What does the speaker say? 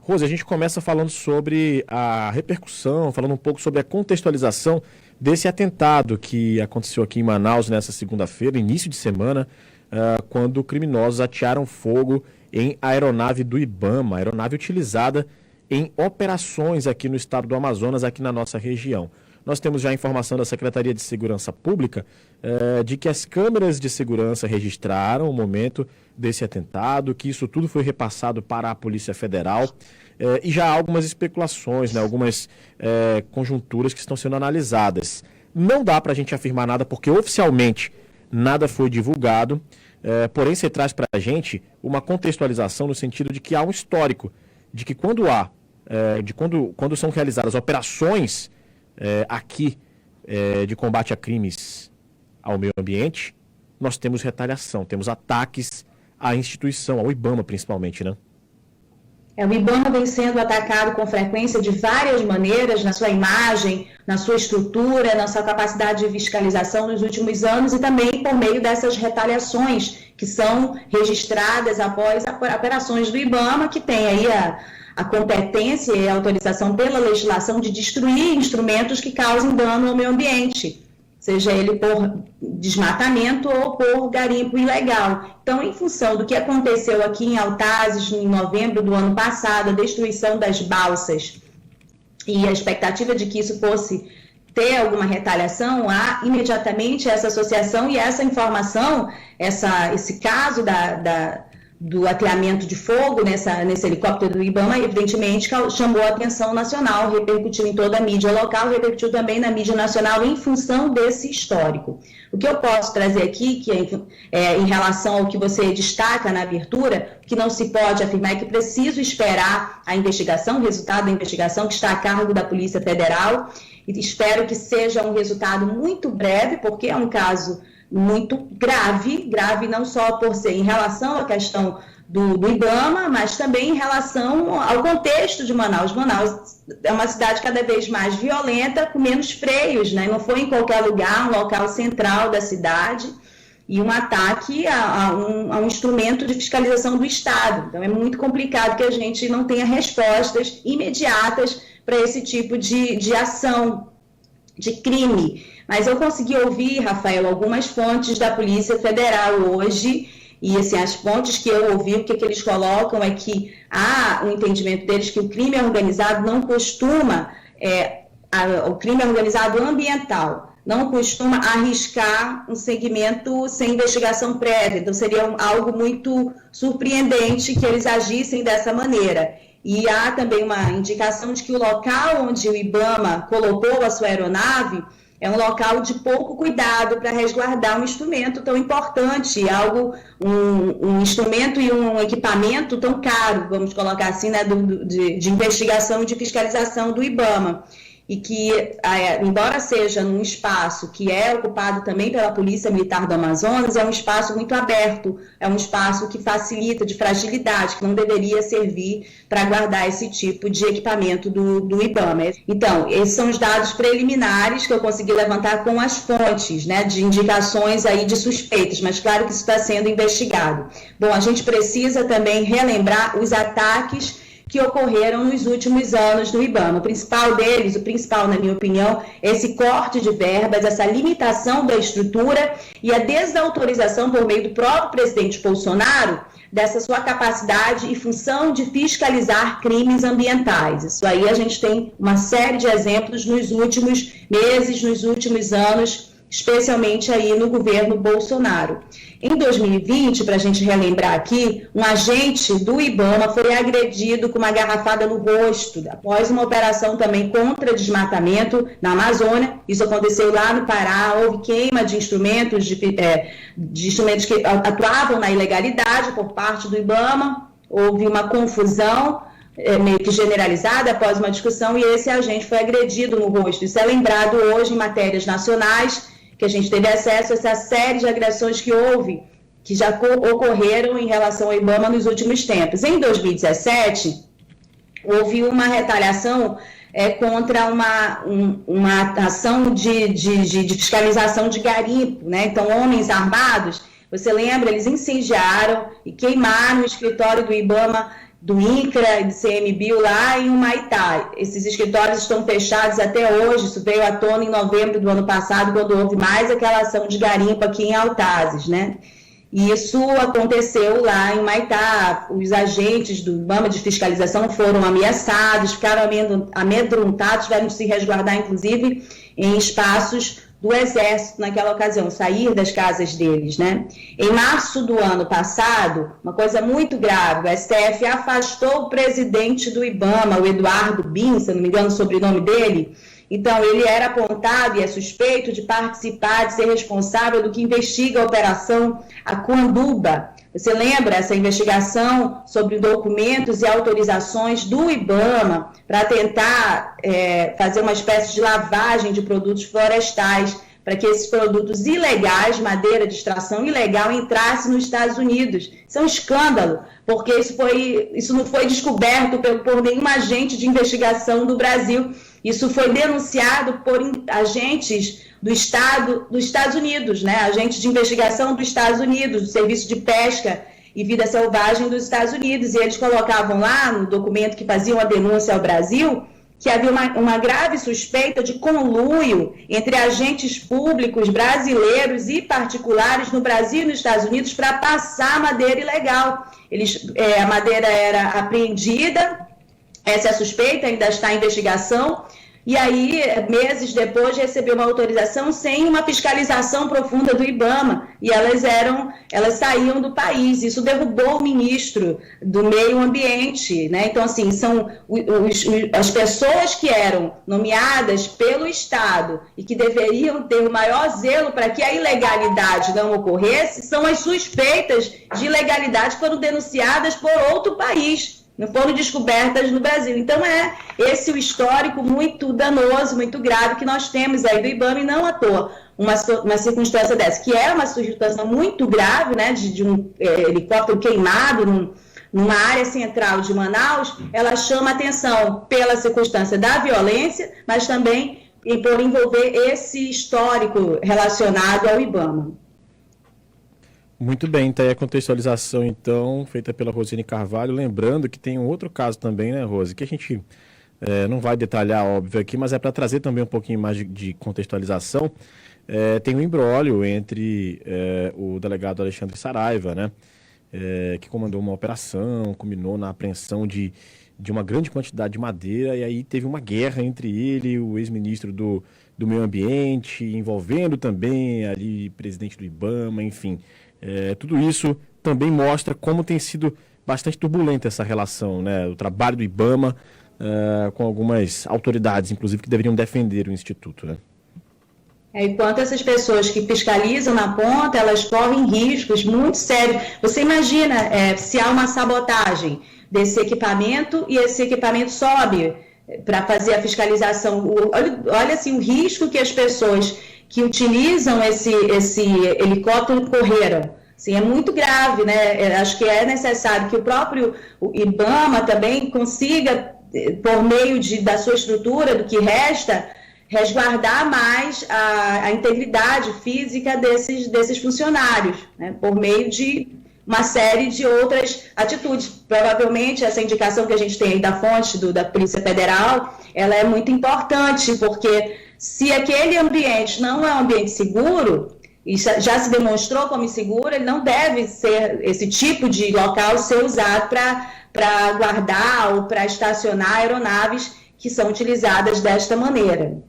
Rose, a gente começa falando sobre a repercussão, falando um pouco sobre a contextualização desse atentado que aconteceu aqui em Manaus nessa segunda-feira, início de semana, quando criminosos atearam fogo em aeronave do IBAMA, aeronave utilizada em operações aqui no estado do Amazonas, aqui na nossa região. Nós temos já a informação da Secretaria de Segurança Pública de que as câmeras de segurança registraram o momento desse atentado, que isso tudo foi repassado para a Polícia Federal e já há algumas especulações, né, algumas conjunturas que estão sendo analisadas. Não dá para a gente afirmar nada porque oficialmente nada foi divulgado, porém você traz para a gente uma contextualização no sentido de que há um histórico, de que quando são realizadas operações aqui de combate a crimes ao meio ambiente, nós temos retaliação, temos ataques à instituição, ao IBAMA principalmente, né? O IBAMA vem sendo atacado com frequência de várias maneiras, na sua imagem, na sua estrutura, na sua capacidade de fiscalização nos últimos anos e também por meio dessas retaliações que são registradas após operações do IBAMA, que tem aí a competência e a autorização pela legislação de destruir instrumentos que causem dano ao meio ambiente, seja ele por desmatamento ou por garimpo ilegal. Então, em função do que aconteceu aqui em Altazes, em novembro do ano passado, a destruição das balsas e a expectativa de que isso fosse ter alguma retaliação, há imediatamente essa associação e essa informação, esse caso do ateamento de fogo nesse helicóptero do IBAMA, evidentemente chamou a atenção nacional, repercutiu em toda a mídia local, repercutiu também na mídia nacional em função desse histórico. O que eu posso trazer aqui, que em relação ao que você destaca na abertura, que não se pode afirmar é que preciso esperar a investigação, o resultado da investigação que está a cargo da Polícia Federal, e espero que seja um resultado muito breve, porque é um caso muito grave não só por ser em relação à questão do IBAMA, mas também em relação ao contexto de Manaus. Manaus é uma cidade cada vez mais violenta, com menos freios, né? Não foi em qualquer lugar, um local central da cidade, e um ataque a um instrumento de fiscalização do Estado. Então é muito complicado que a gente não tenha respostas imediatas para esse tipo de ação, de crime. Mas eu consegui ouvir, Rafael, algumas fontes da Polícia Federal hoje, e assim, as fontes que eu ouvi, o que eles colocam é que há um entendimento deles que o crime organizado não costuma, o crime organizado ambiental, não costuma arriscar um segmento sem investigação prévia, então seria algo muito surpreendente que eles agissem dessa maneira. E há também uma indicação de que o local onde o IBAMA colocou a sua aeronave é um local de pouco cuidado para resguardar um instrumento tão importante, um instrumento e um equipamento tão caro, vamos colocar assim, né, de investigação e de fiscalização do IBAMA. E que, embora seja num espaço que é ocupado também pela Polícia Militar do Amazonas, é um espaço muito aberto, é um espaço que facilita, de fragilidade, que não deveria servir para guardar esse tipo de equipamento do IBAMA. Então, esses são os dados preliminares que eu consegui levantar com as fontes, né, de indicações aí de suspeitas, mas claro que isso está sendo investigado. Bom, a gente precisa também relembrar os ataques que ocorreram nos últimos anos no IBAMA. O principal, na minha opinião, é esse corte de verbas, essa limitação da estrutura e a desautorização por meio do próprio presidente Bolsonaro dessa sua capacidade e função de fiscalizar crimes ambientais. Isso aí a gente tem uma série de exemplos nos últimos meses, nos últimos anos, especialmente aí no governo Bolsonaro. Em 2020, para a gente relembrar aqui, um agente do IBAMA foi agredido com uma garrafada no rosto, após uma operação também contra desmatamento na Amazônia. Isso aconteceu lá no Pará, houve queima de instrumentos, de instrumentos que atuavam na ilegalidade por parte do IBAMA, houve uma confusão meio que generalizada após uma discussão e esse agente foi agredido no rosto. Isso é lembrado hoje em matérias nacionais, que a gente teve acesso a essa série de agressões que já ocorreram em relação ao IBAMA nos últimos tempos. Em 2017, houve uma retaliação contra uma ação de fiscalização de garimpo, né? Então, homens armados, você lembra, eles incendiaram e queimaram o escritório do IBAMA do INCRA e do CMBio lá em Humaitá. Esses escritórios estão fechados até hoje, isso veio à tona em novembro do ano passado, quando houve mais aquela ação de garimpo aqui em Altazes, né? E isso aconteceu lá em Humaitá, os agentes do IBAMA de fiscalização foram ameaçados, ficaram amedrontados, tiveram que se resguardar, inclusive, em espaços do Exército naquela ocasião, sair das casas deles, né? Em março do ano passado, uma coisa muito grave, o STF afastou o presidente do IBAMA, o Eduardo Bin, se não me engano o sobrenome dele. Então, ele era apontado e é suspeito de participar, de ser responsável do que investiga a Operação Aquanduba. Você lembra essa investigação sobre documentos e autorizações do IBAMA para tentar fazer uma espécie de lavagem de produtos florestais, para que esses produtos ilegais, madeira de extração ilegal, entrassem nos Estados Unidos. Isso é um escândalo, porque isso não foi descoberto por nenhum agente de investigação do Brasil. Isso foi denunciado por agentes dos Estados Unidos, né? Agentes de investigação dos Estados Unidos, do Serviço de Pesca e Vida Selvagem dos Estados Unidos. E eles colocavam lá no documento que faziam a denúncia ao Brasil que havia uma grave suspeita de conluio entre agentes públicos brasileiros e particulares no Brasil e nos Estados Unidos para passar madeira ilegal. A madeira era apreendida, essa suspeita ainda está em investigação, e aí, meses depois, recebeu uma autorização sem uma fiscalização profunda do IBAMA, e elas saíam do país. Isso derrubou o ministro do Meio Ambiente, né? Então, assim, são as pessoas que eram nomeadas pelo Estado e que deveriam ter o maior zelo para que a ilegalidade não ocorresse, são as suspeitas de ilegalidade que foram denunciadas por outro país. Não foram descobertas no Brasil. Então, esse o histórico muito danoso, muito grave que nós temos aí do IBAMA, e não à toa uma circunstância dessa, que é uma circunstância muito grave, né, de um helicóptero queimado numa área central de Manaus, ela chama atenção pela circunstância da violência, mas também por envolver esse histórico relacionado ao IBAMA. Muito bem, tá aí a contextualização, então, feita pela Rosine Carvalho. Lembrando que tem um outro caso também, né, Rose, que a gente não vai detalhar, óbvio, aqui, mas é para trazer também um pouquinho mais de contextualização. Tem um imbróglio entre o delegado Alexandre Saraiva, né, que comandou uma operação, culminou na apreensão de uma grande quantidade de madeira, e aí teve uma guerra entre ele e o ex-ministro do Meio Ambiente, envolvendo também ali presidente do IBAMA, enfim. Tudo isso também mostra como tem sido bastante turbulenta essa relação, né? O trabalho do IBAMA com algumas autoridades, inclusive, que deveriam defender o Instituto, né? Enquanto essas pessoas que fiscalizam na ponta, elas correm riscos muito sérios. Você imagina se há uma sabotagem desse equipamento e esse equipamento sobe para fazer a fiscalização. Olha assim, o risco que as pessoas que utilizam esse helicóptero correram. Assim, é muito grave, né? Acho que é necessário que o próprio IBAMA também consiga, por meio da sua estrutura, do que resta, resguardar mais a integridade física desses funcionários, né? Por meio de uma série de outras atitudes. Provavelmente essa indicação que a gente tem aí da fonte da Polícia Federal, ela é muito importante, porque se aquele ambiente não é um ambiente seguro, e já se demonstrou como inseguro, ele não deve ser, esse tipo de local ser usado para guardar ou para estacionar aeronaves que são utilizadas desta maneira.